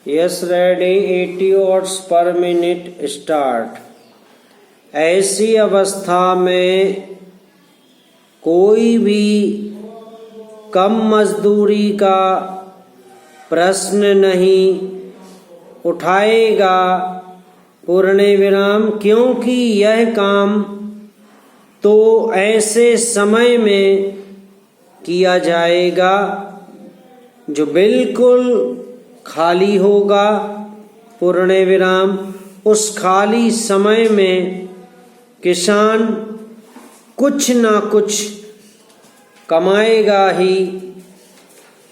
Yes ready 80 watts per minute start. ऐसी अवस्था में कोई भी कम मजदूरी का प्रश्न नहीं उठाएगा पूर्ण विराम, क्योंकि यह काम तो ऐसे समय में किया जाएगा जो बिल्कुल खाली होगा पूर्ण विराम। उस खाली समय में किसान कुछ ना कुछ कमाएगा ही,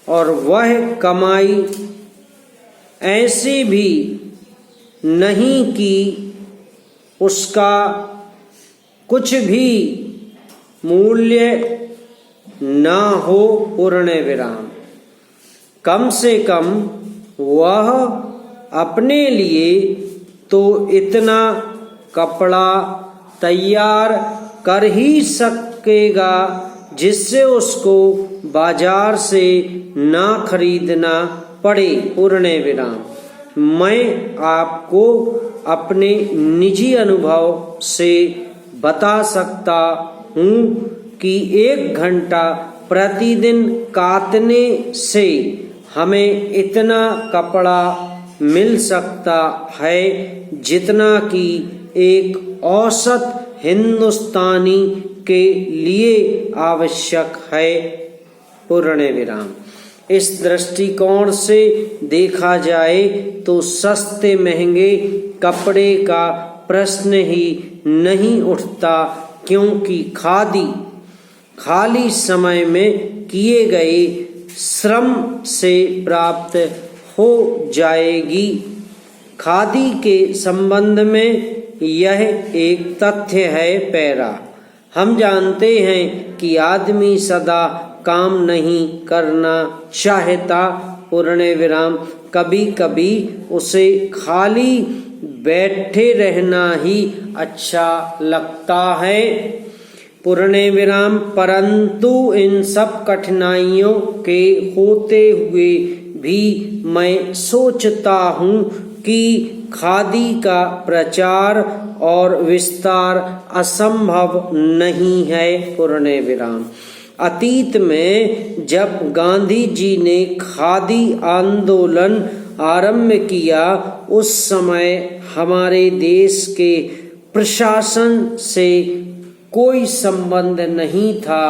और वह कमाई ऐसी भी नहीं कि उसका कुछ भी मूल्य ना हो पूर्ण विराम। कम से कम वह अपने लिए तो इतना कपड़ा तैयार कर ही सकेगा जिससे उसको बाजार से ना खरीदना पड़े पूर्ण विराम। मैं आपको अपने निजी अनुभव से बता सकता हूँ कि 1 घंटा प्रतिदिन काटने से हमें इतना कपड़ा मिल सकता है जितना कि एक औसत हिंदुस्तानी के लिए आवश्यक है पूर्ण विराम। इस दृष्टिकोण से देखा जाए तो सस्ते महंगे कपड़े का प्रश्न ही नहीं उठता, क्योंकि खादी खाली समय में किए गए श्रम से प्राप्त हो जाएगी। खादी के संबंध में यह एक तथ्य है पैरा। हम जानते हैं कि आदमी सदा काम नहीं करना चाहता पूर्ण विराम। कभी कभी उसे खाली बैठे रहना ही अच्छा लगता है पूर्ण विराम। परंतु इन सब कठिनाइयों के होते हुए भी मैं सोचता हूँ कि खादी का प्रचार और विस्तार असंभव नहीं है पूर्ण विराम। अतीत में जब गांधी जी ने खादी आंदोलन आरंभ किया, उस समय हमारे देश के प्रशासन से कोई संबंध नहीं था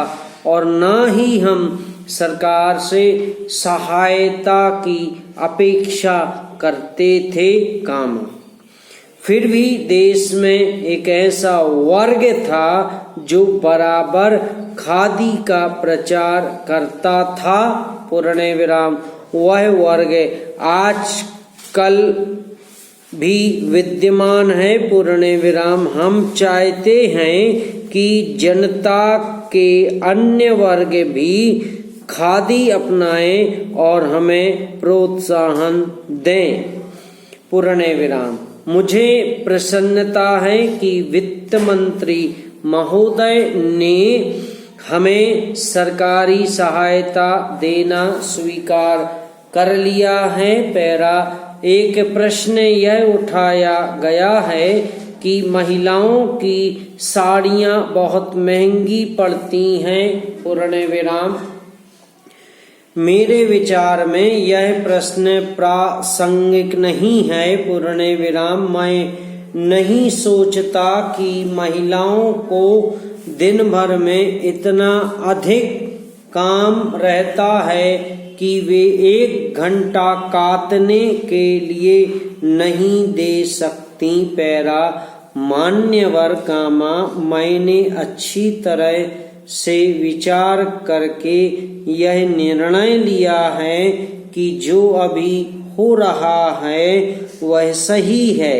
और न ही हम सरकार से सहायता की अपेक्षा करते थे काम। फिर भी देश में एक ऐसा वर्ग था जो बराबर खादी का प्रचार करता था पूर्ण विराम। वह वर्ग आज कल भी विद्यमान है पूर्ण विराम। हम चाहते हैं कि जनता के अन्य वर्ग भी खादी अपनाएं और हमें प्रोत्साहन दें पूर्ण विराम। मुझे प्रसन्नता है कि वित्त मंत्री महोदय ने हमें सरकारी सहायता देना स्वीकार कर लिया है पैरा। एक प्रश्न यह उठाया गया है कि महिलाओं की साड़ियाँ बहुत महंगी पड़ती हैं पूर्ण विराम। मेरे विचार में यह प्रश्न प्रासंगिक नहीं है पूर्ण विराम। मैं नहीं सोचता कि महिलाओं को दिन भर में इतना अधिक काम रहता है कि वे 1 घंटा काटने के लिए नहीं दे सकती पैरा। मान्यवर कामा, मैंने अच्छी तरह से विचार करके यह निर्णय लिया है कि जो अभी हो रहा है वह सही है।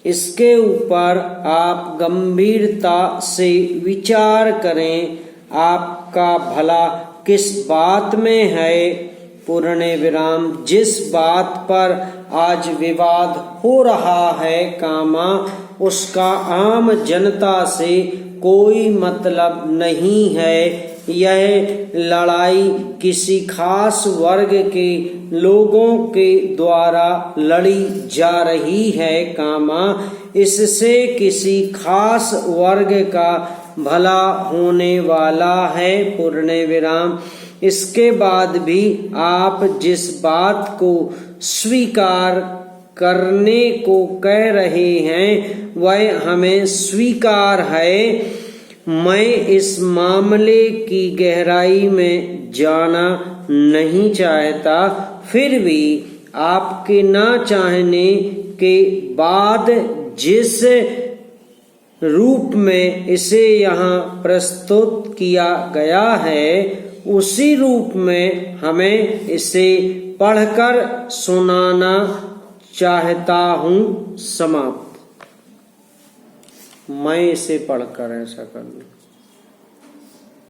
इसके ऊपर आप गंभीरता से विचार करें। आपका भला किस बात में है पूर्ण विराम? जिस बात पर आज विवाद हो रहा है कामा, उसका आम जनता से कोई मतलब नहीं है। यह लड़ाई किसी खास वर्ग के लोगों के द्वारा लड़ी जा रही है, कामा इससे किसी खास वर्ग का भला होने वाला है, पूर्ण विराम। इसके बाद भी आप जिस बात को स्वीकार करने को कह रहे हैं वह हमें स्वीकार है। मैं इस मामले की गहराई में जाना नहीं चाहता, फिर भी आपके ना चाहने के बाद जिस रूप में इसे यहाँ प्रस्तुत किया गया है उसी रूप में हमें इसे पढ़कर सुनाना चाहता हूँ। समाप्त। मैं इसे पढ़कर ऐसा कर लूँ।